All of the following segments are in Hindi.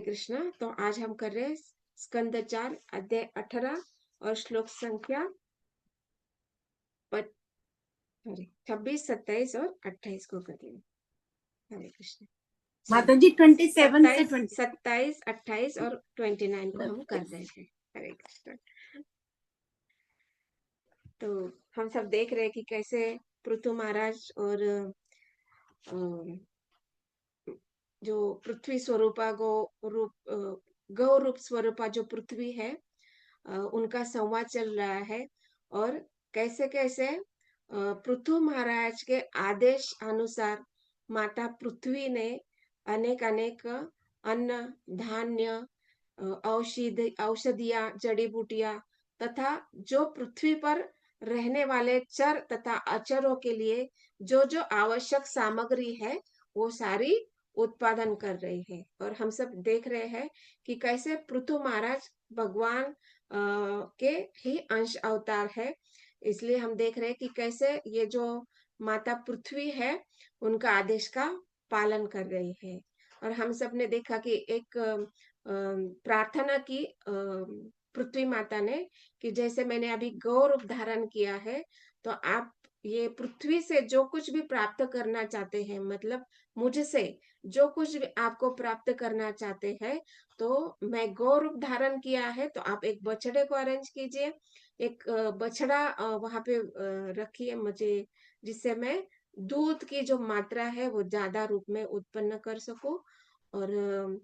कृष्णा। तो आज हम कर रहे हैं स्कंद 4 अध्याय 18 और श्लोक संख्या 26, 27 और 28 को कर रहे हैं। हरे कृष्ण। माता जी 27 से 27, 28 और 29 को हम कर रहे हैं। हरे कृष्ण। तो हम सब देख रहे हैं कि कैसे पृथु महाराज और जो पृथ्वी स्वरूपा गौ रूप स्वरूपा जो पृथ्वी है, उनका संवाद चल रहा है। और कैसे कैसे पृथु महाराज के आदेश अनुसार माता पृथ्वी ने अनेक अनेक अन्न, धान्य, औषधियां, जड़ी बूटियां तथा जो पृथ्वी पर रहने वाले चर तथा अचरों के लिए जो जो आवश्यक सामग्री है वो सारी उत्पादन कर रही है। और हम सब देख रहे हैं कि कैसे पृथु महाराज भगवान के ही अंश अवतार है। इसलिए हम देख रहे हैं कि कैसे ये जो माता पृथ्वी है उनका आदेश का पालन कर रही है। और हम सब ने देखा कि एक प्रार्थना की पृथ्वी माता ने कि जैसे मैंने अभी गौ रूप धारण किया है, तो आप ये पृथ्वी से जो कुछ भी प्राप्त करना चाहते हैं, मतलब मुझसे जो कुछ भी आपको प्राप्त करना चाहते हैं, तो मैं गौ रूप धारण किया है, तो आप एक बछड़े को अरेंज कीजिए, एक बछड़ा वहां पे रखिए मुझे, जिससे मैं दूध की जो मात्रा है वो ज्यादा रूप में उत्पन्न कर सकूं। और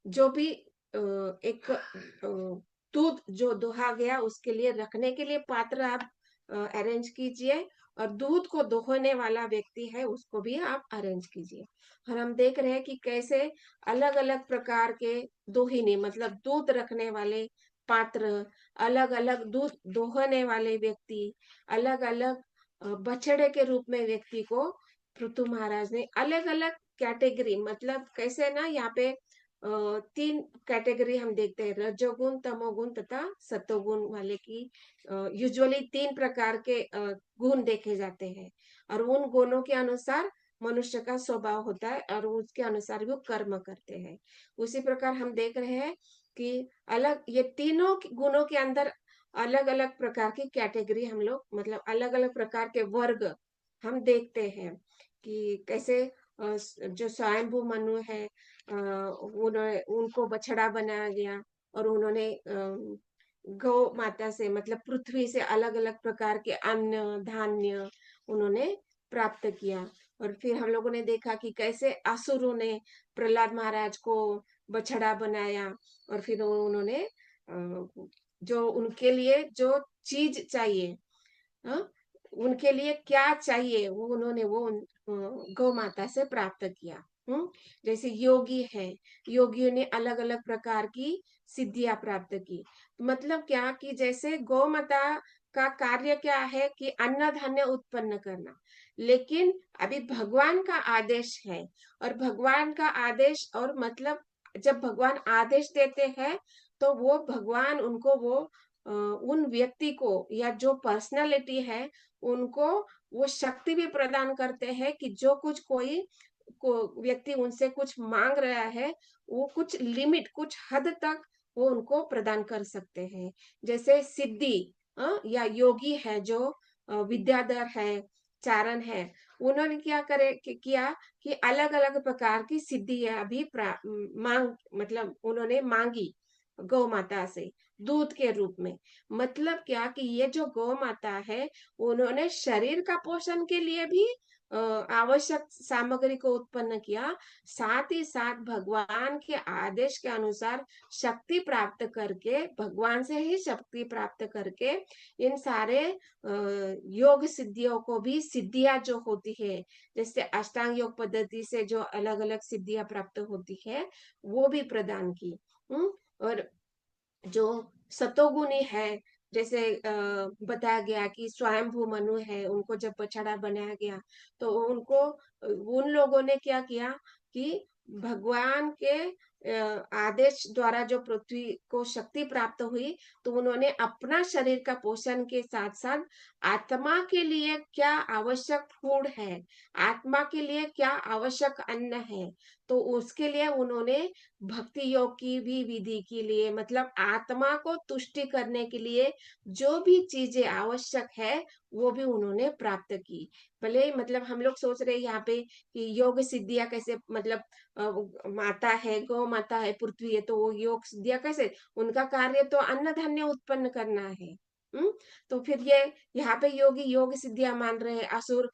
जो भी एक दूध जो दोहा गया उसके लिए रखने के लिए पात्र आप अरेंज कीजिए, और दूध को दोहने वाला व्यक्ति है उसको भी आप अरेंज कीजिए। और हम देख रहे हैं कि कैसे अलग अलग प्रकार के दोहिनी, मतलब दूध रखने वाले पात्र, अलग अलग दूध दोहने वाले व्यक्ति, अलग अलग बछड़े के रूप में व्यक्ति को पृथु महाराज ने अलग अलग कैटेगरी, मतलब कैसे ना, यहाँ पे 3 कैटेगरी हम देखते हैं, रजोगुण, तमोगुण तथा सतोगुण वाले की। यूजुअली 3 प्रकार के गुण देखे जाते हैं, और उन गुणों के अनुसार मनुष्य का स्वभाव होता है और उसके अनुसार वो कर्म करते हैं। उसी प्रकार हम देख रहे हैं कि अलग ये तीनों गुणों के अंदर अलग अलग प्रकार की कैटेगरी हम लोग, मतलब अलग अलग प्रकार के वर्ग हम देखते हैं कि कैसे जो स्वयंभू मनु है, उन्होंने उनको बछड़ा बनाया गया, और उन्होंने गौ माता से, मतलब पृथ्वी से अलग अलग प्रकार के अन्न, धान्य उन्होंने प्राप्त किया। और फिर हम लोगों ने देखा कि कैसे असुरों ने प्रहलाद महाराज को बछड़ा बनाया, और फिर उन्होंने जो उनके लिए जो चीज चाहिए, हाँ, उनके लिए क्या चाहिए वो उन्होंने वो गौ माता से प्राप्त किया। जैसे योगी है, योगियों ने अलग अलग प्रकार की सिद्धियां प्राप्त की। मतलब क्या कि जैसे गौ माता का कार्य क्या है कि अन्न धान्य उत्पन्न करना, लेकिन अभी भगवान का आदेश है, और भगवान का आदेश, और मतलब जब भगवान आदेश देते हैं तो वो भगवान उनको वो उन व्यक्ति को या जो पर्सनालिटी है उनको वो शक्ति भी प्रदान करते हैं कि जो कुछ कोई व्यक्ति उनसे कुछ मांग रहा है, वो कुछ लिमिट, कुछ हद तक वो उनको प्रदान कर सकते हैं। जैसे सिद्धि, या योगी है जो विद्याधर है, चारण है, उन्होंने किया कि अलग अलग प्रकार की सिद्धियां अभी मांग, मतलब उन्होंने मांगी गौ माता से दूध के रूप में। मतलब क्या कि ये जो गौ माता है उन्होंने शरीर का पोषण के लिए भी आवश्यक सामग्री को उत्पन्न किया, साथ ही साथ भगवान के आदेश के अनुसार शक्ति प्राप्त करके, भगवान से ही शक्ति प्राप्त करके इन सारे योग सिद्धियों को भी, सिद्धियां जो होती है जैसे अष्टांग योग पद्धति से जो अलग अलग सिद्धियां प्राप्त होती है वो भी प्रदान की। और जो सतोगुणी है, जैसे बताया गया कि स्वयंभू मनु है, उनको जब बछड़ा बनाया गया तो उनको, उन लोगों ने क्या किया कि भगवान के आदेश द्वारा जो पृथ्वी को शक्ति प्राप्त हुई, तो उन्होंने अपना शरीर का पोषण के साथ साथ आत्मा के लिए क्या आवश्यक फूड है, आत्मा के लिए क्या आवश्यक अन्न है, तो उसके लिए उन्होंने भक्ति योग की भी विधि के लिए, मतलब आत्मा को तुष्टि करने के लिए जो भी चीजें आवश्यक है वो भी उन्होंने प्राप्त की। भले मतलब हम लोग सोच रहे हैं यहाँ पे कि योग सिद्धियां कैसे, मतलब माता है, गौ माता है, पृथ्वी है, तो वो योग सिद्धियां कैसे, उनका कार्य तो अन्न धान्य उत्पन्न करना है। तो फिर ये यहाँ पे योगी योग सिद्धियां मान रहे हैं, असुर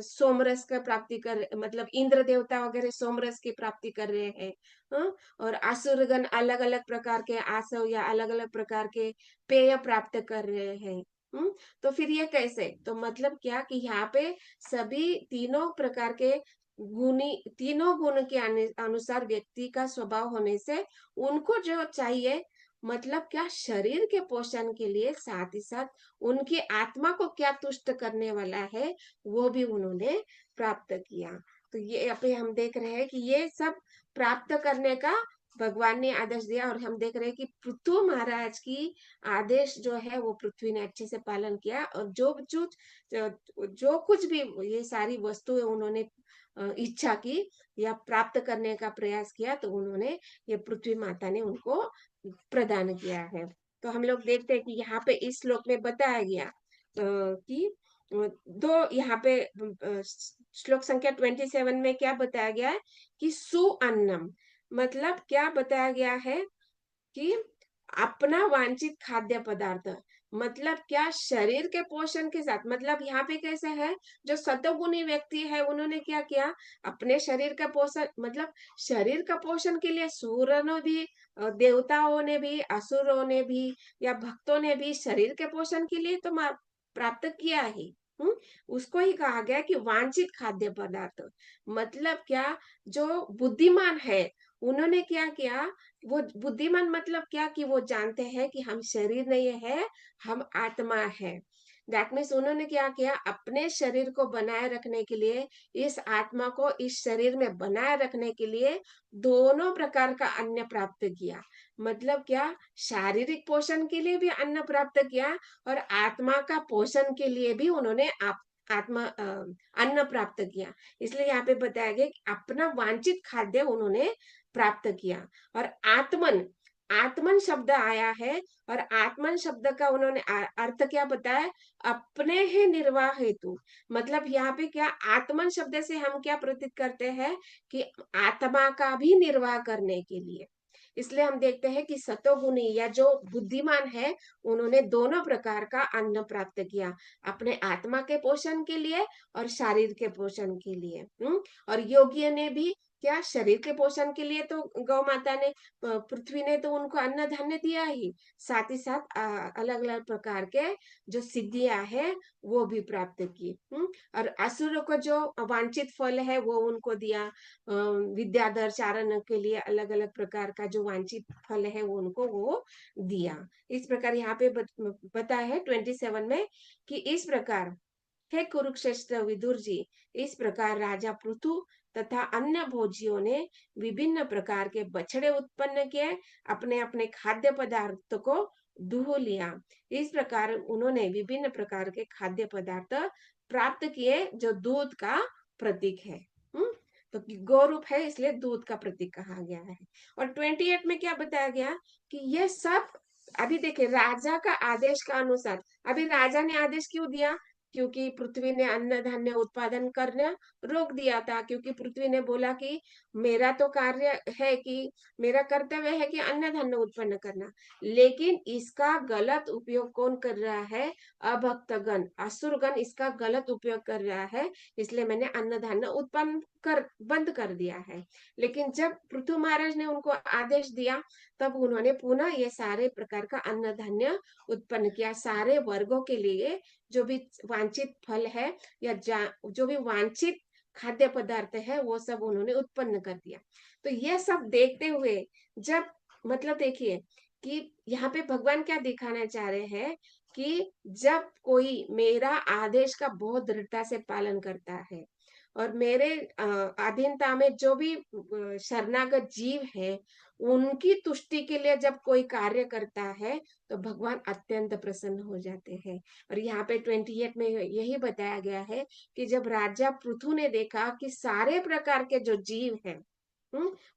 सोमरस का प्राप्ति कर, मतलब इंद्र देवता वगैरह सोमरस की प्राप्ति कर रहे हैं। और असुरगण अलग अलग प्रकार के आसव या अलग अलग प्रकार के पेय प्राप्त कर रहे हैं। तो फिर ये कैसे, तो मतलब क्या कि यहाँ पे सभी तीनों प्रकार के गुणी, तीनों गुण के अनुसार व्यक्ति का स्वभाव होने से उनको जो चाहिए, मतलब क्या शरीर के पोषण के लिए, साथ ही साथ उनकी आत्मा को क्या तुष्ट करने वाला है वो भी उन्होंने प्राप्त किया। तो ये यहाँ पे हम देख रहे हैं कि ये सब प्राप्त करने का भगवान ने आदेश दिया, और हम देख रहे हैं कि पृथु महाराज की आदेश जो है वो पृथ्वी ने अच्छे से पालन किया, और जो कुछ भी ये सारी वस्तुएं उन्होंने इच्छा की या प्राप्त करने का प्रयास किया, तो उन्होंने, ये पृथ्वी माता ने उनको प्रदान किया है। तो हम लोग देखते हैं कि यहाँ पे इस श्लोक में बताया गया कि दो यहाँ पे श्लोक संख्या 27 में क्या बताया गया है कि सुअन्नम, मतलब क्या बताया गया है कि अपना वांछित खाद्य पदार्थ, मतलब क्या शरीर के पोषण के साथ, मतलब यहाँ पे कैसे है, जो सतोगुणी व्यक्ति है उन्होंने क्या किया, अपने शरीर का पोषण, मतलब शरीर का पोषण के लिए सूर्य ने भी, देवताओं ने भी, असुरों ने भी या भक्तों ने भी शरीर के पोषण के लिए तो प्राप्त किया ही। उसको ही कहा गया कि वांछित खाद्य पदार्थ, मतलब क्या, जो बुद्धिमान है उन्होंने क्या किया, वो बुद्धिमान मतलब क्या कि वो जानते हैं कि हम शरीर नहीं है, हम आत्मा है। दैट मीन्स उन्होंने क्या किया, अपने शरीर को बनाए रखने के लिए, इस आत्मा को इस शरीर में बनाए रखने के लिए दोनों प्रकार का अन्न प्राप्त किया। मतलब क्या, शारीरिक पोषण के लिए भी अन्न प्राप्त किया, और आत्मा का पोषण के लिए भी उन्होंने आत्मा अन्न प्राप्त किया। इसलिए यहाँ पे बताया गया कि अपना वांछित खाद्य उन्होंने प्राप्त किया। और आत्मन, आत्मन शब्द आया है, और आत्मन शब्द का उन्होंने अर्थ क्या बताया, अपने ही निर्वाह हेतु। मतलब यहाँ पे क्या, आत्मन शब्द से हम क्या प्रतीत करते हैं कि आत्मा का भी निर्वाह करने के लिए। इसलिए हम देखते हैं कि सतोगुणी या जो बुद्धिमान है उन्होंने दोनों प्रकार का अन्न प्राप्त किया, अपने आत्मा के पोषण के लिए और शरीर के पोषण के लिए। और योगी ने भी क्या, शरीर के पोषण के लिए तो गौ माता ने, पृथ्वी ने तो उनको अन्न धान्य दिया ही, साथ ही साथ अलग अलग प्रकार के जो सिद्धियां है वो भी प्राप्त की। और असुरों को जो वांछित फल है वो उनको दिया, विद्याधर चारण के लिए अलग अलग प्रकार का जो वांछित फल है वो उनको वो दिया। इस प्रकार यहाँ पे बताया है 27 में कि इस प्रकार, हे कुरुक्षेत्र विदुर जी, इस प्रकार राजा पृथु तथा अन्य भोजियों ने विभिन्न प्रकार के बछड़े उत्पन्न किए, अपने अपने खाद्य पदार्थ को दूह लिया। इस प्रकार उन्होंने विभिन्न प्रकार के खाद्य पदार्थ प्राप्त किए जो दूध का प्रतीक है। तो गौरूप है इसलिए दूध का प्रतीक कहा गया है। और 28 में क्या बताया गया कि ये सब, अभी देखिए राजा का आदेश का अनुसार, अभी राजा ने आदेश क्यों दिया, क्योंकि पृथ्वी ने अन्न धान्य उत्पादन करना रोक दिया था, क्योंकि पृथ्वी ने बोला कि मेरा तो कार्य है कि, मेरा कर्तव्य है कि अन्न धान्य उत्पन्न करना, लेकिन इसका गलत उपयोग कौन कर रहा है, अभक्तगण, असुरगण इसका गलत उपयोग कर रहा है, इसलिए मैंने अन्न धान्य उत्पन्न कर बंद कर दिया है। लेकिन जब पृथु महाराज ने उनको आदेश दिया तब उन्होंने पुनः ये सारे प्रकार का अन्न धान्य उत्पन्न किया, सारे वर्गों के लिए जो भी वांछित फल है या जो भी वांछित खाद्य पदार्थ है वो सब उन्होंने उत्पन्न कर दिया। तो ये सब देखते हुए, जब, मतलब देखिए कि यहाँ पे भगवान क्या दिखाना चाह रहे हैं कि जब कोई मेरा आदेश का बहुत दृढ़ता से पालन करता है, और मेरे अधीनता में जो भी शरणागत जीव है उनकी तुष्टि के लिए जब कोई कार्य करता है तो भगवान अत्यंत प्रसन्न हो जाते हैं। और यहाँ पे 28 में यही बताया गया है कि जब राजा पृथु ने देखा कि सारे प्रकार के जो जीव हैं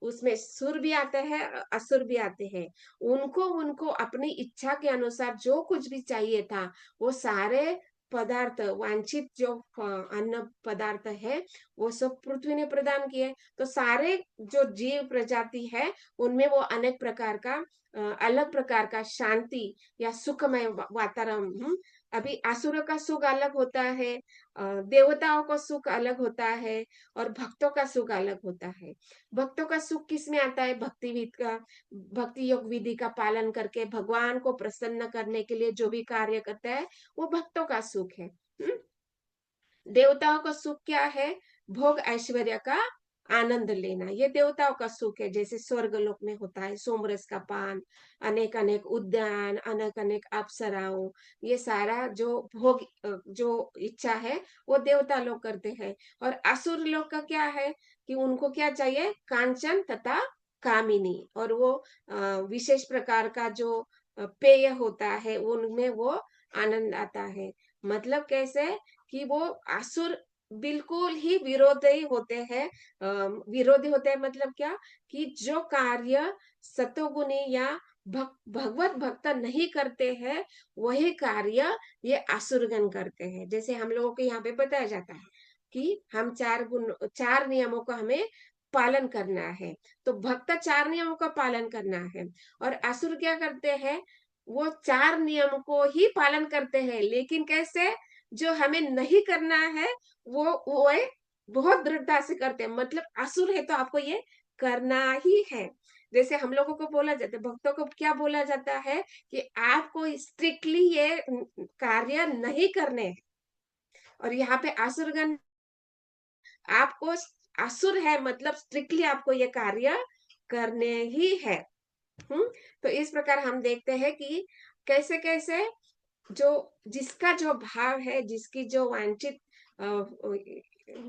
उसमें सुर भी आते हैं, असुर भी आते हैं। उनको उनको अपनी इच्छा के अनुसार जो कुछ भी चाहिए था, वो सारे पदार्थ, वांछित जो अन्न पदार्थ है, वो सब पृथ्वी ने प्रदान किए। तो सारे जो जीव प्रजाति है, उनमें वो अनेक प्रकार का अलग प्रकार का शांति या सुखमय वातावरण, अभी असुरों का सुख अलग होता है, देवताओं का सुख अलग होता है, और भक्तों का सुख अलग होता है। भक्तों का सुख किसमें आता है? भक्ति योग विधि का पालन करके भगवान को प्रसन्न करने के लिए जो भी कार्य करता है, वो भक्तों का सुख है। देवताओं का सुख क्या है? भोग ऐश्वर्य का आनंद लेना, ये देवताओं का सुख है। जैसे स्वर्ग लोक में होता है सोमरस का पान, अनेक अनेक उद्यान, अनेक अनेक अप्सराओं, ये सारा जो भोग, जो इच्छा है, वो देवता लोग करते हैं। और असुर लोग का क्या है कि उनको क्या चाहिए? कांचन तथा कामिनी, और वो विशेष प्रकार का जो पेय होता है, उनमें वो आनंद आता है। मतलब कैसे कि वो असुर बिल्कुल ही विरोधी होते हैं। विरोधी होते हैं मतलब क्या? कि जो कार्य सतोगुणी या भगवत भक्त नहीं करते हैं, वही कार्य ये असुरगण करते हैं। जैसे हम लोगों को यहाँ पे बताया जाता है कि हम 4 नियमों का हमें पालन करना है। तो भक्त 4 नियमों का पालन करना है, और असुर क्या करते हैं? वो 4 नियम को ही पालन करते हैं, लेकिन कैसे? जो हमें नहीं करना है, वो बहुत दृढ़ता से करते हैं। मतलब असुर है तो आपको ये करना ही है। जैसे हम लोगों को बोला जाता है, भक्तों को क्या बोला जाता है कि आपको स्ट्रिक्टली ये कार्य नहीं करने हैं। और यहाँ पे असुरगण, आपको असुर है मतलब स्ट्रिक्टली आपको ये कार्य करने ही है। तो इस प्रकार हम देखते हैं कि कैसे कैसे जो जिसका जो भाव है, जिसकी जो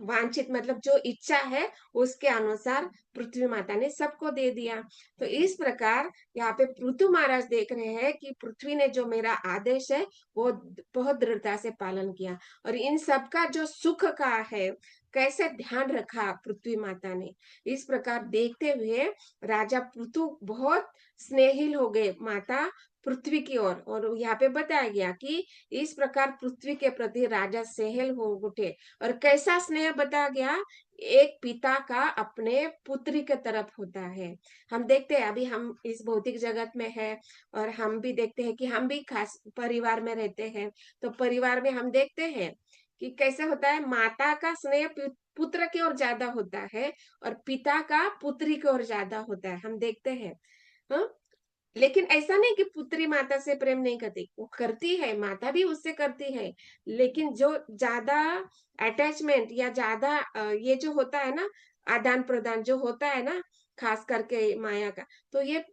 वांछित मतलब जो इच्छा है, उसके अनुसार पृथ्वी माता ने सबको दे दिया। तो इस प्रकार यहाँ पे पृथु महाराज देख रहे हैं कि पृथ्वी ने जो मेरा आदेश है, वो बहुत दृढ़ता से पालन किया, और इन सबका जो सुख का है, कैसे ध्यान रखा पृथ्वी माता ने। इस प्रकार देखते हुए राजा पृथु बहुत स्नेहिल हो गए माता पृथ्वी की ओर। और यहाँ पे बताया गया कि इस प्रकार पृथ्वी के प्रति राजा सेहल हो उठे। और कैसा स्नेह बताया गया? एक पिता का अपने पुत्री के तरफ होता है। हम देखते हैं, अभी हम इस भौतिक जगत में है, और हम भी देखते हैं कि हम भी खास परिवार में रहते हैं। तो परिवार में हम देखते हैं कि कैसे होता है, माता का स्नेह पुत्र की ओर ज्यादा होता है, और पिता का पुत्री की ओर ज्यादा होता है, हम देखते हैं। हाँ? लेकिन ऐसा नहीं कि पुत्री माता से प्रेम नहीं करती, वो करती है, माता भी उससे करती है। लेकिन जो ज्यादा अटैचमेंट या ज्यादा ये जो होता है ना, आदान प्रदान जो होता है ना, खास करके माया का, तो ये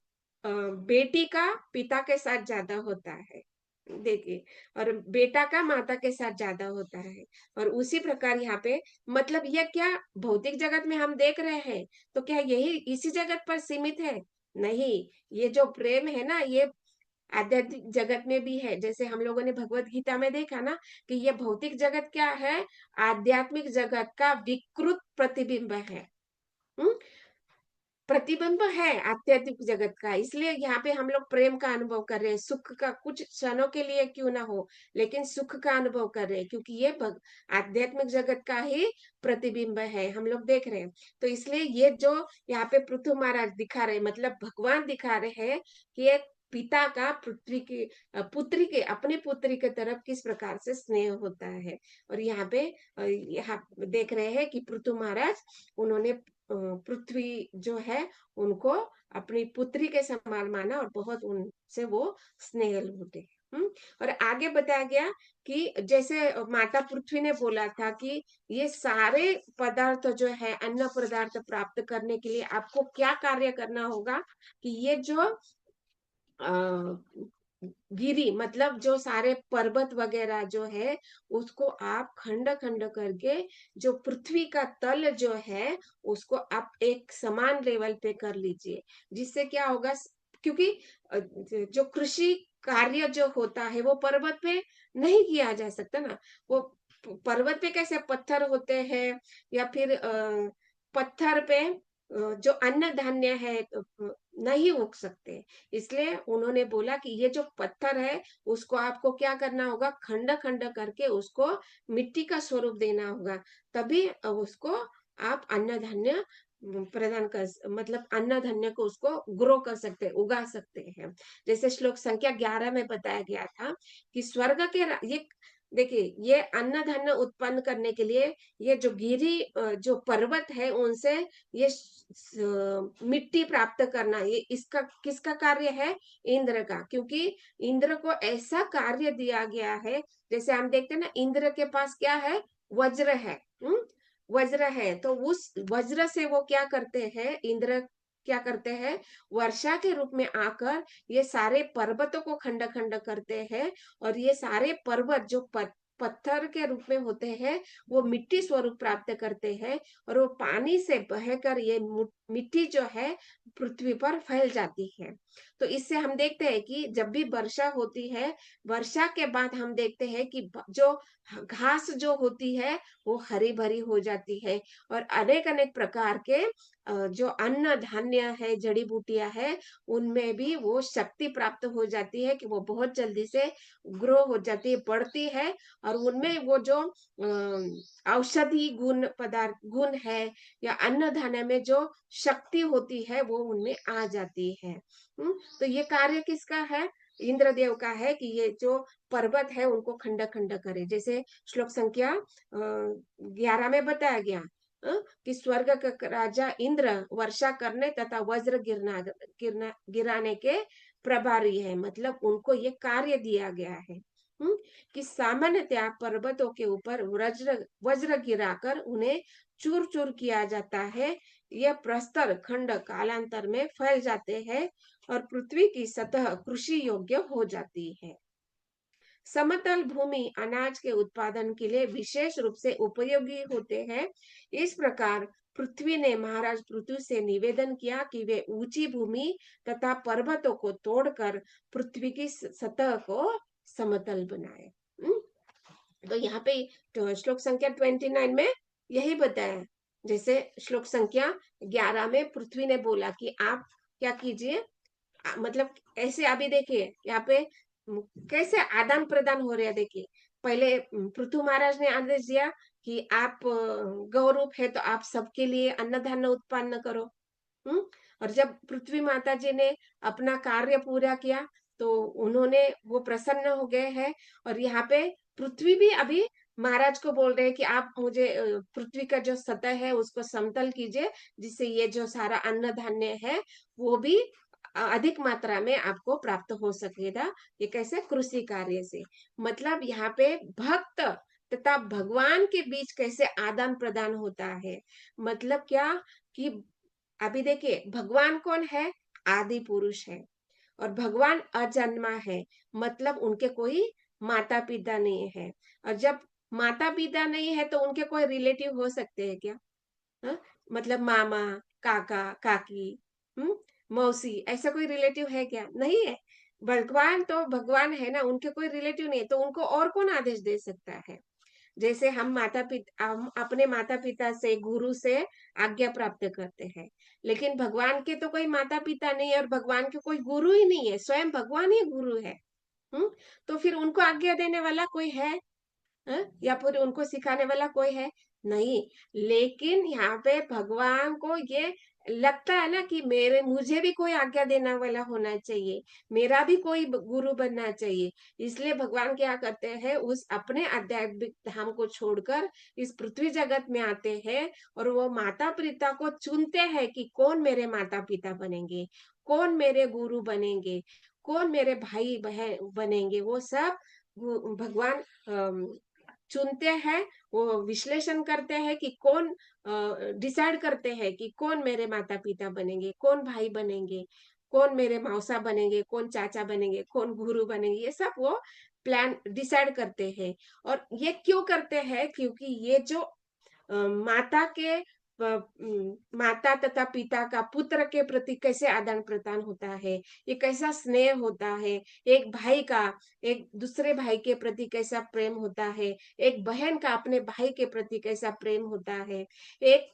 बेटी का पिता के साथ ज्यादा होता है, देखिए। और बेटा का माता के साथ ज्यादा होता है। और उसी प्रकार यहाँ पे, मतलब ये क्या भौतिक जगत में हम देख रहे हैं, तो क्या यही इसी जगत पर सीमित है? नहीं, ये जो प्रेम है ना, ये आध्यात्मिक जगत में भी है। जैसे हम लोगों ने भगवत गीता में देखा ना कि ये भौतिक जगत क्या है? आध्यात्मिक जगत का विकृत प्रतिबिंब है। हम्म प्रतिबिंब है आध्यात्मिक जगत का। इसलिए यहाँ पे हम लोग प्रेम का अनुभव कर रहे हैं, सुख का, कुछ क्षणों के लिए क्यों ना हो, लेकिन सुख का अनुभव कर रहे हैं, क्योंकि ये आध्यात्मिक जगत का ही प्रतिबिंब है, हम लोग देख रहे हैं। तो इसलिए ये जो यहाँ पे पृथु महाराज दिखा रहे, मतलब भगवान दिखा रहे हैं कि एक पिता का पृथ्वी की पुत्री के, अपनी पुत्री के तरफ किस प्रकार से स्नेह होता है। और यहाँ पे यहाँ देख रहे हैं कि पृथु महाराज, उन्होंने पृथ्वी जो है उनको अपनी पुत्री के समान माना, और बहुत उनसे वो स्नेहल होते। और आगे बताया गया कि जैसे माता पृथ्वी ने बोला था कि ये सारे पदार्थ जो है, अन्न पदार्थ प्राप्त करने के लिए आपको क्या कार्य करना होगा, कि ये जो गिरी मतलब जो सारे पर्वत वगैरह जो है, उसको आप खंड खंड करके, जो पृथ्वी का तल जो है, उसको आप एक समान लेवल पे कर लीजिए। जिससे क्या होगा, क्योंकि जो कृषि कार्य जो होता है, वो पर्वत पे नहीं किया जा सकता ना। वो पर्वत पे कैसे पत्थर होते हैं, या फिर पत्थर पे जो अन्न धान्य है नहीं उग सकते। इसलिए उन्होंने बोला कि ये जो पत्थर है उसको आपको क्या करना होगा, खंड खंड करके उसको मिट्टी का स्वरूप देना होगा, तभी उसको आप अन्न धान्य प्रदान कर मतलब अन्न धान्य को उसको ग्रो कर सकते हैं, उगा सकते हैं। जैसे श्लोक संख्या 11 में बताया गया था कि स्वर्ग के ये देखिए, ये अन्न धान्य उत्पन्न करने के लिए ये जो जो पर्वत है उनसे ये मिट्टी प्राप्त करना, ये इसका किसका कार्य है, इंद्र का। क्योंकि इंद्र को ऐसा कार्य दिया गया है, जैसे हम देखते हैं ना, इंद्र के पास क्या है, वज्र है। वज्र है, तो उस वज्र से वो क्या करते हैं, इंद्र क्या करते हैं, वर्षा के रूप में आकर ये सारे पर्वतों को खंड खंड करते हैं, और ये सारे पर्वत जो पत्थर के रूप में होते हैं वो मिट्टी स्वरूप प्राप्त करते हैं, और वो पानी से बहकर ये मिट्टी जो है पृथ्वी पर फैल जाती है। तो इससे हम देखते हैं कि जब भी वर्षा होती है, वर्षा के बाद हम देखते हैं कि जो घास जो होती है वो हरी भरी हो जाती है, और अनेक अनेक प्रकार के जो अन्न धान्य है, जड़ी बूटियां है, उनमें भी वो शक्ति प्राप्त हो जाती है कि वो बहुत जल्दी से ग्रो हो जाती है, बढ़ती है, और उनमें वो जो औषधि गुण है, या अन्न धान्य में जो शक्ति होती है वो उनमें आ जाती है। तो ये कार्य किसका है, इंद्रदेव का है कि ये जो पर्वत है उनको खंड खंड करे। जैसे श्लोक संख्या 11 में बताया गया कि स्वर्ग का राजा इंद्र वर्षा करने तथा वज्र गिराने के प्रभारी है, मतलब उनको ये कार्य दिया गया है। कि सामान्यतः पर्वतों के ऊपर वज्र वज्र गिराकर उन्हें चूर चूर किया जाता है। यह प्रस्तर खंड कालांतर में फैल जाते हैं और पृथ्वी की सतह कृषि योग्य हो जाती है। समतल भूमि अनाज के उत्पादन के लिए विशेष रूप से उपयोगी होते हैं। इस प्रकार पृथ्वी ने महाराज पृथ्वी से निवेदन किया कि वे ऊंची भूमि तथा पर्वतों को तोड़कर पृथ्वी की सतह को समतल बनाए। तो यहाँ पे तो श्लोक संख्या 29 में यही बताया। जैसे श्लोक संख्या 11 में पृथ्वी ने बोला कि आप क्या कीजिए, मतलब ऐसे अभी देखिए यहाँ पे कैसे आदान प्रदान हो रहा है। देखिए, पहले पृथु महाराज ने आदेश दिया कि आप गौरूप है तो आप सबके लिए अन्न धान्य उत्पन्न करो। हम्म और जब पृथ्वी माता जी ने अपना कार्य पूरा किया तो उन्होंने वो प्रसन्न हो गए हैं, और यहाँ पे पृथ्वी भी अभी महाराज को बोल रहे हैं कि आप मुझे पृथ्वी का जो सतह है उसको समतल कीजिए, जिससे ये जो सारा अन्न धान्य है वो भी अधिक मात्रा में आपको प्राप्त हो सकेगा। ये कैसे, कृषि कार्य से। मतलब यहाँ पे भक्त तथा भगवान के बीच कैसे आदान प्रदान होता है। मतलब क्या कि अभी देखिए, भगवान कौन है, आदि पुरुष है, और भगवान अजन्मा है, मतलब उनके कोई माता पिता नहीं है। और जब माता पिता नहीं है तो उनके कोई रिलेटिव हो सकते हैं क्या? हाँ? मतलब मामा, काका, काकी, मौसी, ऐसा कोई रिलेटिव है क्या? नहीं है। भगवान तो भगवान है ना, उनके कोई रिलेटिव नहीं है, तो उनको और कौन आदेश दे सकता है? जैसे हम अपने माता पिता से, गुरु से आज्ञा प्राप्त करते हैं, लेकिन भगवान के तो कोई माता पिता नहीं है, और भगवान के कोई गुरु ही नहीं है, स्वयं भगवान ही गुरु है। तो फिर उनको आज्ञा देने वाला कोई है? या फिर उनको सिखाने वाला कोई है? नहीं। लेकिन यहाँ पे भगवान को ये लगता है ना कि मेरे मुझे भी कोई आज्ञा देने वाला होना चाहिए, मेरा भी कोई गुरु बनना चाहिए। इसलिए भगवान क्या करते हैं, उस अपने आध्यात्मिक धाम को छोड़कर इस पृथ्वी जगत में आते हैं, और वो माता पिता को चुनते हैं कि कौन मेरे माता पिता बनेंगे, कौन मेरे गुरु बनेंगे, कौन मेरे भाई बहन बनेंगे। वो सब भगवान चुनते हैं, वो विश्लेषण करते हैं कि कौन डिसाइड करते हैं कि कौन मेरे माता पिता बनेंगे, कौन भाई बनेंगे, कौन मेरे मौसा बनेंगे, कौन चाचा बनेंगे, कौन गुरु बनेंगे। ये सब वो प्लान डिसाइड करते हैं। और ये क्यों करते हैं? क्योंकि ये जो माता के माता तथा पिता का पुत्र के प्रति कैसे आदान प्रदान होता है, ये कैसा स्नेह होता है, एक भाई का एक दूसरे भाई के प्रति कैसा प्रेम होता है, एक बहन का अपने भाई के प्रति कैसा प्रेम होता है, एक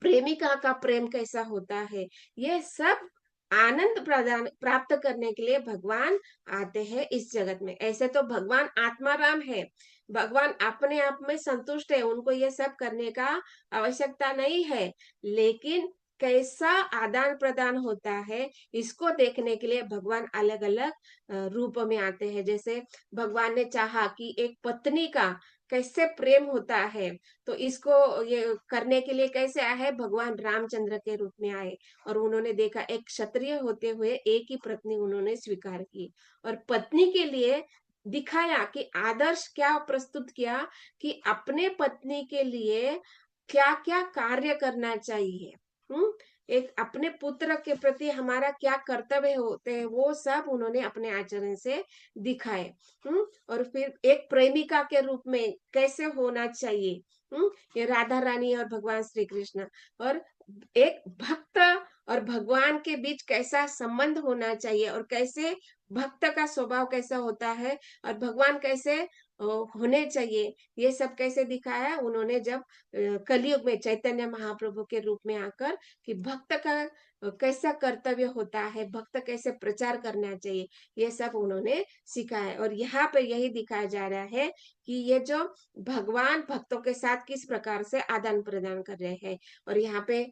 प्रेमिका का प्रेम कैसा होता है, ये सब आनंद प्रदान प्राप्त करने के लिए भगवान आते हैं इस जगत में। ऐसे तो भगवान आत्माराम है, भगवान अपने आप में संतुष्ट है, उनको ये सब करने का आवश्यकता नहीं है। लेकिन कैसा आदान प्रदान होता है, इसको देखने के लिए भगवान अलग अलग रूप में आते हैं। जैसे भगवान ने चाहा कि एक पत्नी का कैसे प्रेम होता है, तो इसको ये करने के लिए कैसे आए, भगवान रामचंद्र के रूप में आए। और उन्होंने देखा एक क्षत्रिय होते हुए एक ही पत्नी उन्होंने स्वीकार की, और पत्नी के लिए दिखाया कि आदर्श क्या प्रस्तुत किया, कि अपने पत्नी के लिए क्या क्या कार्य करना चाहिए। हम्म एक अपने पुत्र के प्रति हमारा क्या कर्तव्य होते हैं, वो सब उन्होंने अपने आचरण से दिखाए। और फिर एक प्रेमिका के रूप में कैसे होना चाहिए, ये राधा रानी और भगवान श्री कृष्ण। और एक भक्त और भगवान के बीच कैसा संबंध होना चाहिए, और कैसे भक्त का स्वभाव कैसा होता है, और भगवान कैसे होने चाहिए, ये सब कैसे दिखाया उन्होंने जब कलयुग में चैतन्य महाप्रभु के रूप में आकर, कि भक्त का कैसा कर्तव्य होता है, भक्त कैसे प्रचार करना चाहिए, ये सब उन्होंने सिखाया। और यहाँ पे यही दिखाया जा रहा है कि ये जो भगवान भक्तों के साथ किस प्रकार से आदान प्रदान कर रहे हैं। और यहाँ पे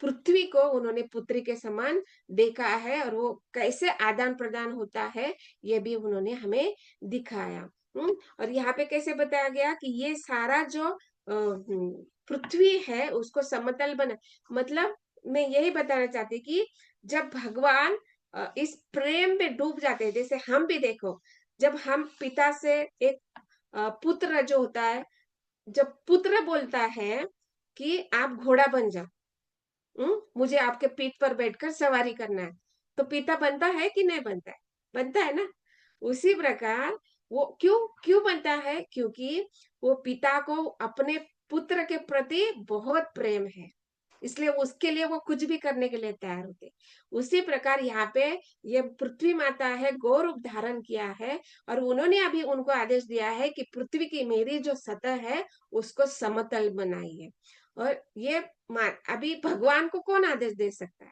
पृथ्वी को उन्होंने पुत्री के समान देखा है, और वो कैसे आदान प्रदान होता है ये भी उन्होंने हमें दिखाया। और यहाँ पे कैसे बताया गया कि ये सारा जो पृथ्वी है उसको समतल बना, मतलब मैं यही बताना चाहती कि जब भगवान इस प्रेम में डूब जाते हैं, जैसे हम भी देखो, जब हम पिता से एक पुत्र जो होता है, जब पुत्र बोलता है कि आप घोड़ा बन जाओ, मुझे आपके पीठ पर बैठकर सवारी करना है, तो पिता बनता है कि नहीं बनता है, बनता है ना। उसी प्रकार वो क्यों क्यों बनता है, क्योंकि वो पिता को अपने पुत्र के प्रति बहुत प्रेम है, इसलिए उसके लिए वो कुछ भी करने के लिए तैयार होते। उसी प्रकार यहाँ पे ये पृथ्वी माता है, गौ रूप धारण किया है, और उन्होंने अभी उनको आदेश दिया है कि पृथ्वी की मेरी जो सतह है उसको समतल बनाइए। और ये अभी भगवान को कौन आदेश दे सकता है,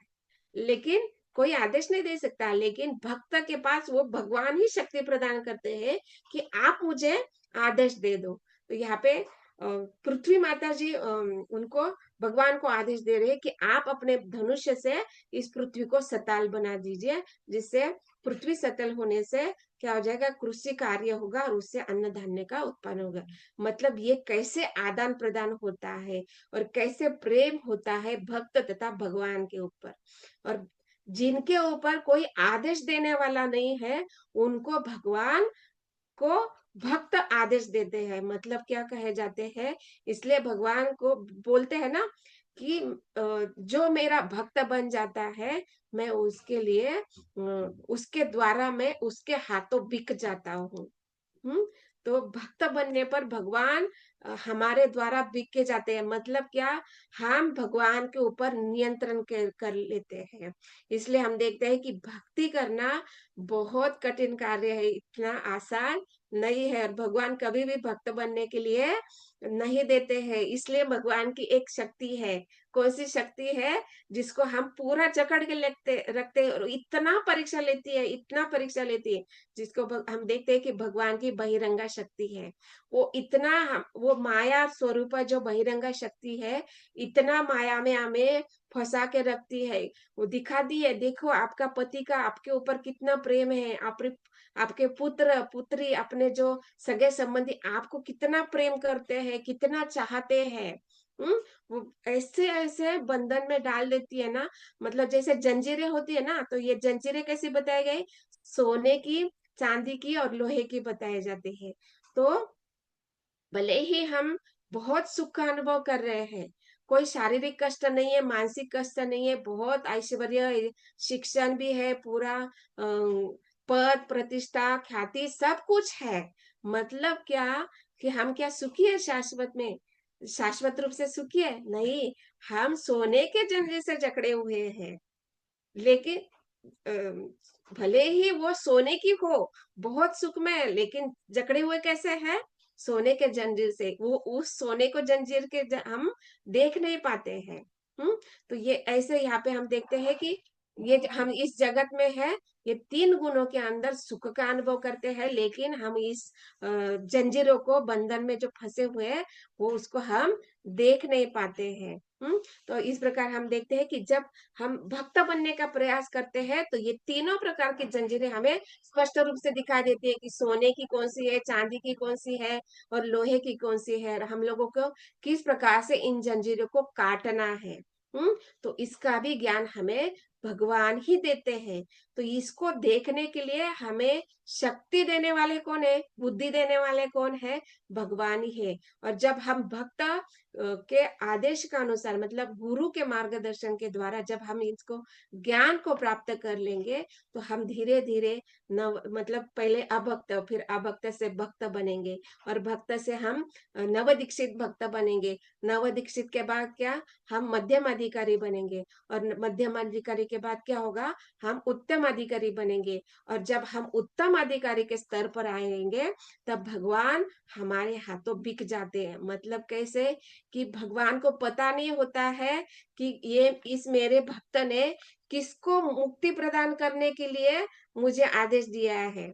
लेकिन कोई आदेश नहीं दे सकता, लेकिन भक्त के पास वो भगवान ही शक्ति प्रदान करते हैं कि आप मुझे आदेश दे दो। तो यहाँ पे पृथ्वी माता जी उनको भगवान को आदेश दे रहे हैं कि आप अपने धनुष्य से इस पृथ्वी को सताल बना दीजिए, जिससे पृथ्वी सतल होने से क्या हो जाएगा, कृषि कार्य होगा और उससे अन्न धान्य का उत्पन्न होगा। मतलब ये कैसे आदान प्रदान होता है, और कैसे प्रेम होता है भक्त तथा भगवान के ऊपर। और जिनके ऊपर कोई आदेश देने वाला नहीं है, उनको भगवान को भक्त आदेश देते हैं। मतलब क्या कहे जाते हैं, इसलिए भगवान को बोलते हैं ना कि जो मेरा भक्त बन जाता है, मैं उसके लिए उसके द्वारा मैं उसके हाथों बिक जाता हूँ। हम्म तो भक्त बनने पर भगवान हमारे द्वारा बिक के जाते हैं। मतलब क्या, हम भगवान के ऊपर नियंत्रण कर लेते हैं। इसलिए हम देखते हैं कि भक्ति करना बहुत कठिन कार्य है, इतना आसान नहीं है, और भगवान कभी भी भक्त बनने के लिए नहीं देते हैं। इसलिए भगवान की एक शक्ति है, कौन सी शक्ति है, जिसको हम पूरा जकड़ के रखते हैं, और इतना परीक्षा लेती है, इतना परीक्षा लेती है, जिसको हम देखते हैं कि भगवान की बहिरंगा शक्ति है। वो इतना वो माया स्वरूप जो बहिरंगा शक्ति है, इतना माया में हमें फंसा के रखती है। वो दिखाती है, देखो आपका पति का आपके ऊपर कितना प्रेम है, आपके पुत्र पुत्री अपने जो सगे संबंधी आपको कितना प्रेम करते हैं, कितना चाहते हैं। वो ऐसे ऐसे बंधन में डाल देती है ना, मतलब जैसे जंजीरें होती है ना, तो ये जंजीरें कैसी बताई गई, सोने की, चांदी की और लोहे की बताए जाते हैं। तो भले ही हम बहुत सुख का अनुभव कर रहे हैं, कोई शारीरिक कष्ट नहीं है, मानसिक कष्ट नहीं है, बहुत ऐश्वर्य शिक्षण भी है, पूरा पद प्रतिष्ठा ख्याति सब कुछ है, मतलब क्या, कि हम क्या सुखी है शाश्वत में, शाश्वत रूप से सुखी है नहीं, हम सोने के जंजीर से जकड़े हुए हैं। लेकिन भले ही वो सोने की हो, बहुत सुख में, लेकिन जकड़े हुए कैसे है, सोने के जंजीर से, वो उस सोने को जंजीर के हम देख नहीं पाते हैं। तो ये ऐसे यहाँ पे हम देखते हैं कि ये हम इस जगत में है, ये 3 गुणों के अंदर सुख का अनुभव करते हैं, लेकिन हम इस जंजीरों को, बंधन में जो फंसे हुए हैं, वो उसको हम देख नहीं पाते हैं। तो इस प्रकार हम देखते हैं कि जब हम भक्त बनने का प्रयास करते हैं, तो ये तीनों प्रकार की जंजीरें हमें स्पष्ट रूप से दिखाई देती है कि सोने की कौन सी है, चांदी की कौन सी है और लोहे की कौन सी है, और हम लोगों को किस प्रकार से इन जंजीरों को काटना है। तो इसका भी ज्ञान हमें भगवान ही देते हैं। तो इसको देखने के लिए हमें शक्ति देने वाले कौन है, बुद्धि देने वाले कौन है, भगवान ही है। और जब हम भक्त के आदेश का अनुसार, मतलब गुरु के मार्गदर्शन के द्वारा जब हम इसको ज्ञान को प्राप्त कर लेंगे, तो हम धीरे धीरे नव मतलब पहले अभक्त, फिर अभक्त से भक्त बनेंगे, और भक्त से हम नव दीक्षित भक्त बनेंगे। नव दीक्षित के बाद क्या, हम मध्यम अधिकारी बनेंगे, और मध्यम अधिकारी के बाद क्या होगा, हम उत्तम अधिकारी बनेंगे। और जब हम उत्तम अधिकारी के स्तर पर आएंगे, तब भगवान हमारे हाथों बिक जाते हैं। मतलब कैसे, कि भगवान को पता नहीं होता है कि ये इस मेरे भक्त ने किसको मुक्ति प्रदान करने के लिए मुझे आदेश दिया है।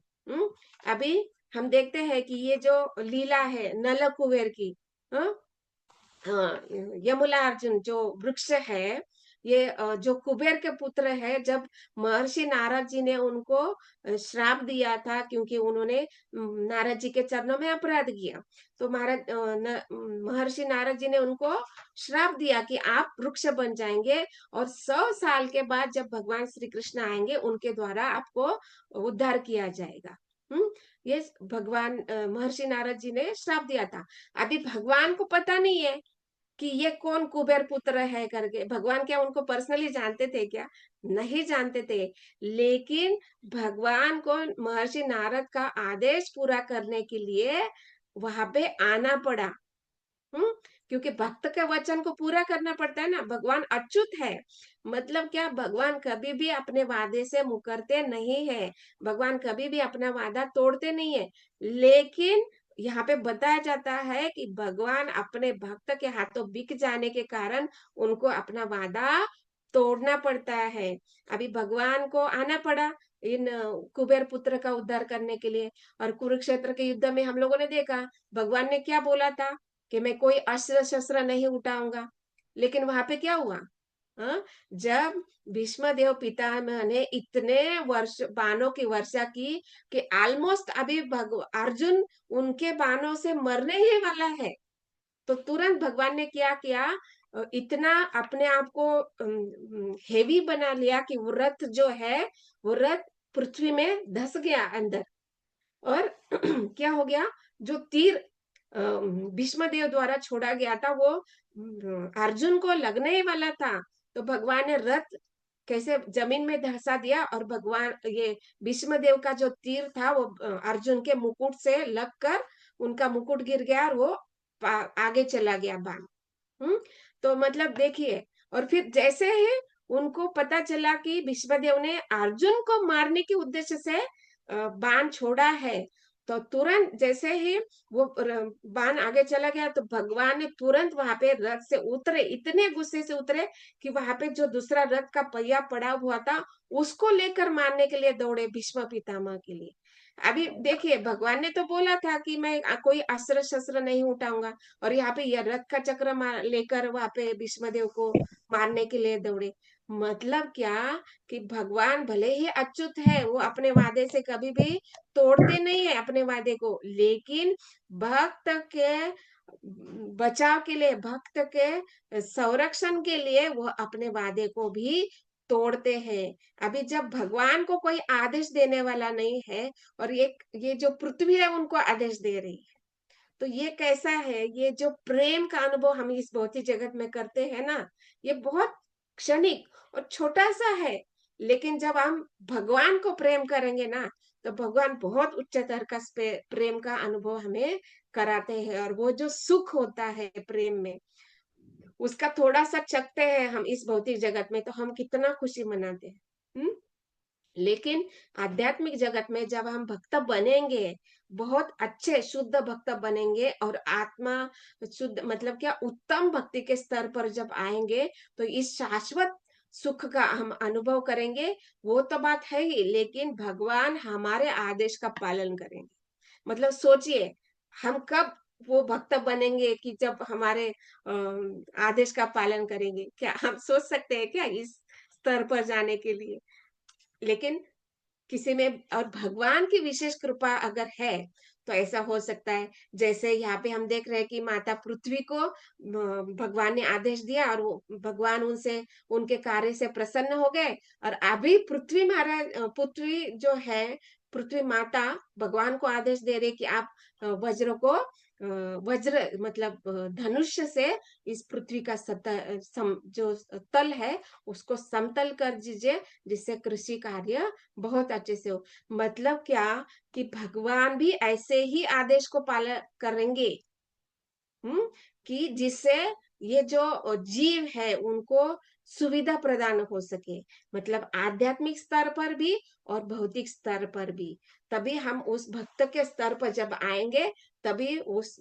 अभी हम देखते हैं कि ये जो लीला है नल कुबेर की, हाँ, हाँ, यमुला अर्जुन जो वृक्ष है, ये जो कुबेर के पुत्र है, जब महर्षि नारद जी ने उनको श्राप दिया था, क्योंकि उन्होंने नारद जी के चरणों में अपराध किया, तो महर्षि नारद जी ने उनको श्राप दिया कि आप वृक्ष बन जाएंगे, और 100 साल के बाद जब भगवान श्री कृष्ण आएंगे, उनके द्वारा आपको उद्धार किया जाएगा। ये भगवान महर्षि नारद जी ने श्राप दिया था। अभी भगवान को पता नहीं है कि ये कौन कुबेर पुत्र है करके। भगवान क्या उनको पर्सनली जानते थे क्या? नहीं जानते थे। लेकिन भगवान को महर्षि नारद का आदेश पूरा करने के लिए वहां पे आना पड़ा। हम्म क्योंकि भक्त के वचन को पूरा करना पड़ता है ना। भगवान अच्युत है, मतलब क्या, भगवान कभी भी अपने वादे से मुकरते नहीं है। भगवान कभी भी अपना वादा तोड़ते नहीं है। लेकिन यहाँ पे बताया जाता है कि भगवान अपने भक्त के हाथों बिक जाने के कारण उनको अपना वादा तोड़ना पड़ता है। अभी भगवान को आना पड़ा इन कुबेर पुत्र का उद्धार करने के लिए। और कुरुक्षेत्र के युद्ध में हम लोगों ने देखा, भगवान ने क्या बोला था कि मैं कोई अस्त्र शस्त्र नहीं उठाऊंगा। लेकिन वहां पे क्या हुआ, हाँ? जब भीष्म देव पितामह ने इतने वर्ष बाणों की वर्षा की कि ऑलमोस्ट अभी अर्जुन उनके बाणों से मरने ही वाला है, तो तुरंत भगवान ने क्या किया, इतना अपने आप को हेवी बना लिया कि वो रथ जो है, वो रथ पृथ्वी में धस गया अंदर। और क्या हो गया, जो तीर भीष्म देव द्वारा छोड़ा गया था, वो अर्जुन को लगने ही वाला था। तो भगवान ने रथ कैसे जमीन में धंसा दिया, और भगवान ये भीष्म देव का जो तीर था, वो अर्जुन के मुकुट से लगकर उनका मुकुट गिर गया, और वो आगे चला गया बाण। हम्म तो मतलब देखिए, और फिर जैसे ही उनको पता चला कि भीष्मदेव ने अर्जुन को मारने के उद्देश्य से बाण छोड़ा है, तो तुरंत जैसे ही वो बाण आगे चला गया, तो भगवान ने तुरंत वहां पे रथ से उतरे, इतने गुस्से से उतरे कि वहां पे जो दूसरा रथ का पहिया पड़ा हुआ था, उसको लेकर मारने के लिए दौड़े भीष्म पितामह के लिए। अभी देखिए, भगवान ने तो बोला था कि मैं कोई अस्त्र शस्त्र नहीं उठाऊंगा, और यहाँ पे यह रथ का चक्र लेकर वहां पे भीष्मदेव को मारने के लिए दौड़े। मतलब क्या, कि भगवान भले ही अच्युत है, वो अपने वादे से कभी भी तोड़ते नहीं है अपने वादे को, लेकिन भक्त के बचाव के लिए, भक्त के संरक्षण के लिए वो अपने वादे को भी तोड़ते हैं। अभी जब भगवान को कोई आदेश देने वाला नहीं है, और ये जो पृथ्वी है उनको आदेश दे रही है, तो ये कैसा है, ये जो प्रेम का अनुभव हम इस भौतिक जगत में करते हैं ना, ये बहुत क्षणिक और छोटा सा है। लेकिन जब हम भगवान को प्रेम करेंगे ना, तो भगवान बहुत उच्चतर का प्रेम का अनुभव हमें कराते हैं, और वो जो सुख होता है प्रेम में, उसका थोड़ा सा चखते हैं हम इस भौतिक जगत में, तो हम कितना खुशी मनाते हैं। लेकिन आध्यात्मिक जगत में जब हम भक्त बनेंगे, बहुत अच्छे शुद्ध भक्त बनेंगे और आत्मा शुद्ध मतलब क्या उत्तम भक्ति के स्तर पर जब आएंगे, तो इस शाश्वत सुख का हम अनुभव करेंगे। वो तो बात है ही, लेकिन भगवान हमारे आदेश का पालन करेंगे। मतलब सोचिए, हम कब वो भक्त बनेंगे कि जब हमारे आदेश का पालन करेंगे? क्या हम सोच सकते हैं क्या इस स्तर पर जाने के लिए? लेकिन किसी में और भगवान की विशेष कृपा अगर है, तो ऐसा हो सकता है। जैसे यहाँ पे हम देख रहे हैं कि माता पृथ्वी को भगवान ने आदेश दिया और वो भगवान उनसे उनके कार्य से प्रसन्न हो गए। और अभी पृथ्वी जो है, पृथ्वी माता भगवान को आदेश दे रही कि आप वज्र मतलब धनुष्य से इस पृथ्वी का जो तल है उसको समतल कर दीजिए, जिससे कृषि कार्य बहुत अच्छे से हो। मतलब क्या कि भगवान भी ऐसे ही आदेश को पालन करेंगे, कि जिससे ये जो जीव है उनको सुविधा प्रदान हो सके। मतलब आध्यात्मिक स्तर पर भी और भौतिक स्तर पर भी। तभी हम उस भक्त के स्तर पर जब आएंगे, तभी उस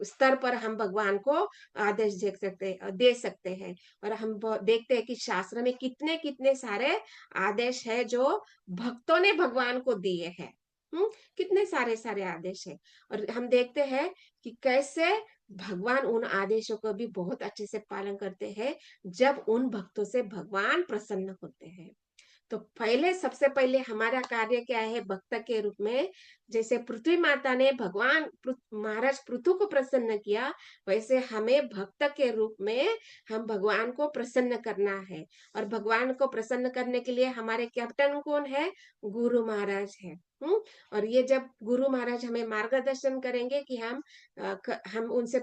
स्तर पर हम भगवान को आदेश दे सकते हैं। और हम देखते हैं कि शास्त्र में कितने कितने सारे आदेश है जो भक्तों ने भगवान को दिए हैं। कितने सारे सारे आदेश है। और हम देखते हैं कि कैसे भगवान उन आदेशों को भी बहुत अच्छे से पालन करते हैं, जब उन भक्तों से भगवान प्रसन्न होते हैं। तो पहले सबसे पहले हमारा कार्य क्या है भक्त के रूप में? जैसे पृथ्वी माता ने महाराज पृथु को प्रसन्न किया, वैसे हमें भक्त के रूप में हम भगवान को प्रसन्न करना है। और भगवान को प्रसन्न करने के लिए हमारे कैप्टन कौन है? गुरु महाराज है। और ये जब गुरु महाराज हमें मार्गदर्शन करेंगे कि हम उनसे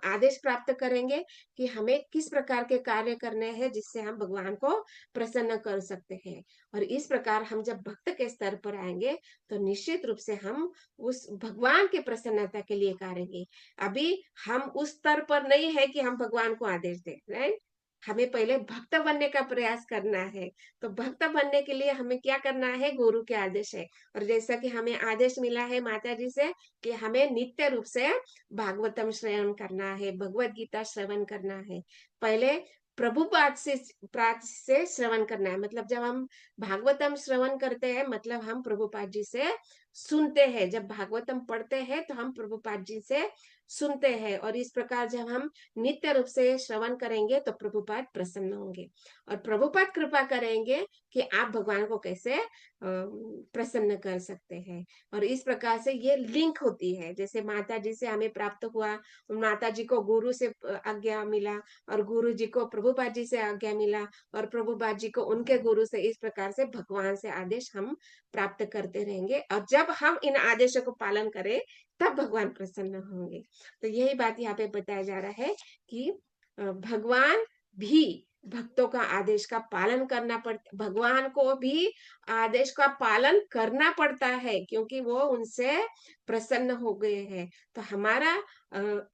आदेश प्राप्त करेंगे कि हमें किस प्रकार के कार्य करने हैं जिससे हम भगवान को प्रसन्न कर सकते हैं। और इस प्रकार हम जब भक्त के स्तर पर आएंगे, तो निश्चित रूप से हम उस भगवान के प्रसन्नता के लिए करेंगे। अभी हम उस स्तर पर नहीं है कि हम भगवान को आदेश दें, राइट? हमें पहले भक्त बनने का प्रयास करना है। तो भक्त बनने के लिए हमें क्या करना है? गुरु के आदेश है। और जैसा कि हमें आदेश मिला है माता जी से कि हमें नित्य रूप से भागवतम श्रवण करना है, भगवत गीता श्रवण करना है। पहले प्रभुपाद से श्रवण करना है। मतलब जब हम भागवतम श्रवण करते हैं, मतलब हम प्रभुपाद जी से सुनते हैं। जब भागवतम पढ़ते हैं तो हम प्रभुपाद जी से सुनते हैं। और इस प्रकार जब हम नित्य रूप से श्रवण करेंगे, तो प्रभुपाद प्रसन्न होंगे और प्रभुपाद कृपा करेंगे कि आप भगवान को कैसे प्रसन्न कर सकते हैं। और इस प्रकार से ये लिंक होती है। जैसे माता जी से हमें प्राप्त हुआ, माता जी को गुरु से आज्ञा मिला, और गुरु जी को प्रभुपाद जी से आज्ञा मिला, और प्रभुपाद जी को उनके गुरु से। इस प्रकार से भगवान से आदेश हम प्राप्त करते रहेंगे। और जब हम इन आदेशों को पालन करें, तब भगवान प्रसन्न होंगे। तो यही बात यहाँ पे बताया जा रहा है कि भगवान भी भक्तों का आदेश का पालन करना पड़ता, भगवान को भी आदेश का पालन करना पड़ता है, क्योंकि वो उनसे प्रसन्न हो गए हैं। तो हमारा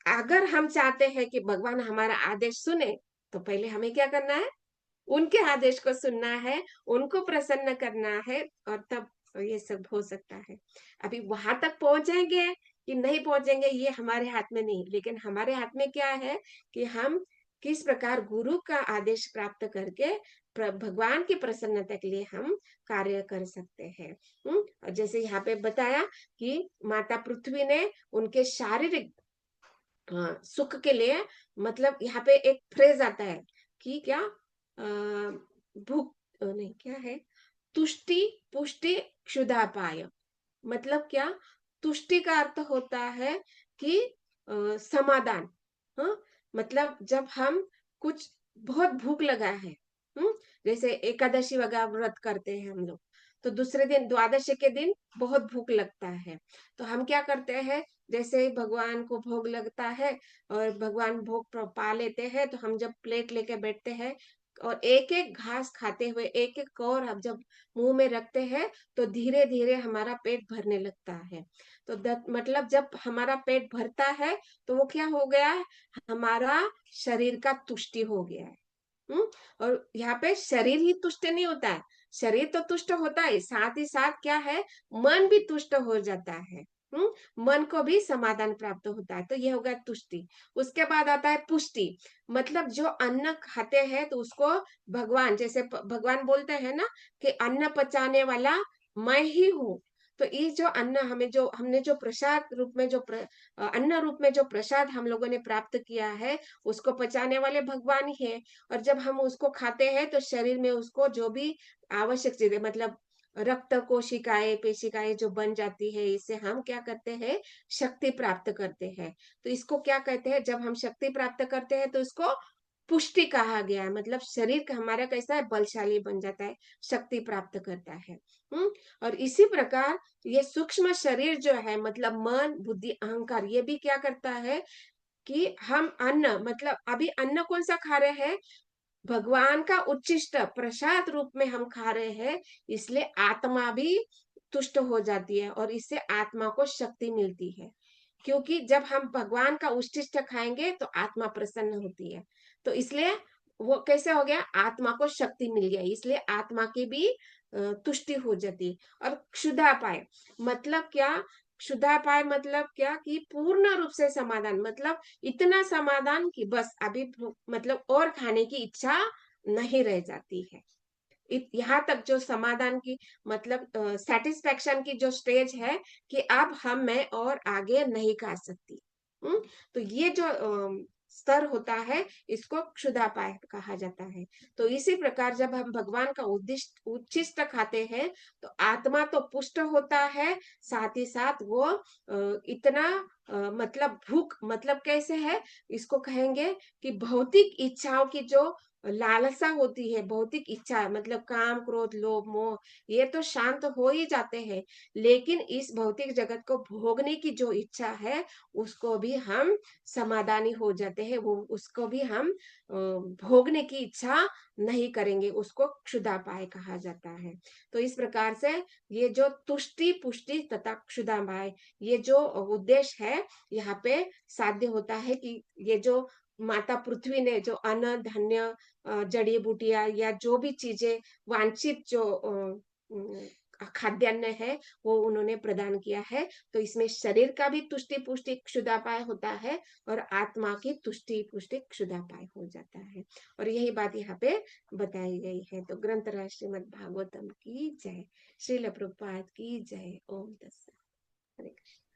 अगर हम चाहते हैं कि भगवान हमारा आदेश सुने, तो पहले हमें क्या करना है? उनके आदेश को सुनना है, उनको प्रसन्न करना है, और तब ये सब हो सकता है। अभी वहां तक पहुंचेंगे कि नहीं पहुंचेंगे, ये हमारे हाथ में नहीं। लेकिन हमारे हाथ में क्या है कि हम किस प्रकार गुरु का आदेश प्राप्त करके भगवान की प्रसन्नता के लिए हम कार्य कर सकते हैं। और जैसे यहाँ पे बताया कि माता पृथ्वी ने उनके शारीरिक सुख के लिए, मतलब यहाँ पे एक फ्रेज आता है कि क्या भूख नहीं, क्या है, तुष्टि पुष्टि क्षुधा पाय। मतलब क्या? तुष्टि का अर्थ होता है कि समाधान। हाँ, मतलब जब हम कुछ बहुत भूख लगा है, जैसे एकादशी वगैरह व्रत करते हैं हम लोग, तो दूसरे दिन द्वादशी के दिन बहुत भूख लगता है। तो हम क्या करते हैं? जैसे ही भगवान को भोग लगता है और भगवान भोग पा लेते हैं, तो हम जब प्लेट लेके बैठते हैं और एक एक घास खाते हुए, एक एक कौर हम जब मुंह में रखते हैं, तो धीरे धीरे हमारा पेट भरने लगता है। तो मतलब जब हमारा पेट भरता है, तो वो क्या हो गया है? हमारा शरीर का तुष्टि हो गया है। और यहाँ पे शरीर ही तुष्ट नहीं होता है, शरीर तो तुष्ट होता है, साथ ही साथ क्या है, मन भी तुष्ट हो जाता है। मन को भी समाधान प्राप्त होता है। तो ये हो गया तुष्टि। उसके बाद आता है पुष्टि, मतलब जो अन्न खाते हैं तो उसको भगवान, जैसे भगवान बोलते हैं ना कि अन्न पचाने वाला मैं ही हूँ। तो ये जो अन्न हमें, जो हमने जो प्रसाद रूप में जो अन्न रूप में जो प्रसाद हम लोगों ने प्राप्त किया है, उसको पचाने वाले भगवान ही है। और जब हम उसको खाते हैं तो शरीर में उसको जो भी आवश्यक चीजें, मतलब रक्त कोशिकाएं, पेशिकाएं जो बन जाती है, इससे हम क्या करते हैं, शक्ति प्राप्त करते हैं। तो इसको क्या कहते हैं, जब हम शक्ति प्राप्त करते हैं तो इसको पुष्टि कहा गया है। मतलब शरीर का हमारा कैसा है, बलशाली बन जाता है, शक्ति प्राप्त करता है। और इसी प्रकार ये सूक्ष्म शरीर जो है, मतलब मन बुद्धि अहंकार, ये भी क्या करता है कि हम अन्न, मतलब अभी अन्न कौन सा खा रहे हैं, भगवान का उच्चिष्ट प्रसाद रूप में हम खा रहे हैं, इसलिए आत्मा भी तुष्ट हो जाती है और इससे आत्मा को शक्ति मिलती है। क्योंकि जब हम भगवान का उच्चिष्ट खाएंगे तो आत्मा प्रसन्न होती है। तो इसलिए वो कैसे हो गया, आत्मा को शक्ति मिल गया, इसलिए आत्मा की भी तुष्टि हो जाती है। और क्षुधा पाए मतलब क्या, क्षुधा पाए मतलब क्या कि पूर्ण रूप से समाधान, मतलब इतना समाधान कि बस अभी मतलब और खाने की इच्छा नहीं रह जाती है। यहाँ तक जो समाधान की, मतलब सेटिस्फेक्शन की जो स्टेज है कि अब हम मैं और आगे नहीं खा सकती। तो ये जो स्तर होता है, इसको क्षुधापाय कहा जाता है। तो इसी प्रकार जब हम भगवान का उद्दिष्ट उच्छिष्ट खाते हैं तो आत्मा तो पुष्ट होता है, साथ ही साथ वो इतना मतलब भूख, मतलब कैसे है, इसको कहेंगे कि भौतिक इच्छाओं की जो लालसा होती है, भौतिक इच्छा मतलब काम क्रोध लोभ मोह, ये तो शांत हो ही जाते हैं, लेकिन इस भौतिक जगत को भोगने की जो इच्छा है, उसको भी हम समाधानी हो जाते हैं, वो उसको भी हम भोगने की इच्छा नहीं करेंगे, उसको क्षुधापाय कहा जाता है। तो इस प्रकार से ये जो तुष्टि पुष्टि तथा क्षुधापाय, ये जो उद्देश्य है यहाँ पे साध्य होता है कि ये जो माता पृथ्वी ने जो अन्न धन्य जड़ी बूटियां या जो भी चीजें वांछित जो खाद्यान्न है, वो उन्होंने प्रदान किया है। तो इसमें शरीर का भी तुष्टि पुष्टि क्षुधापाय होता है और आत्मा की तुष्टि पुष्टि क्षुधापाय हो जाता है। और यही बात यहाँ पे बताई गई है। तो ग्रंथराज श्रीमद् भागवतम की जय, श्रील प्रभुपाद की जय। ओम तत्सत। हरे कृष्ण।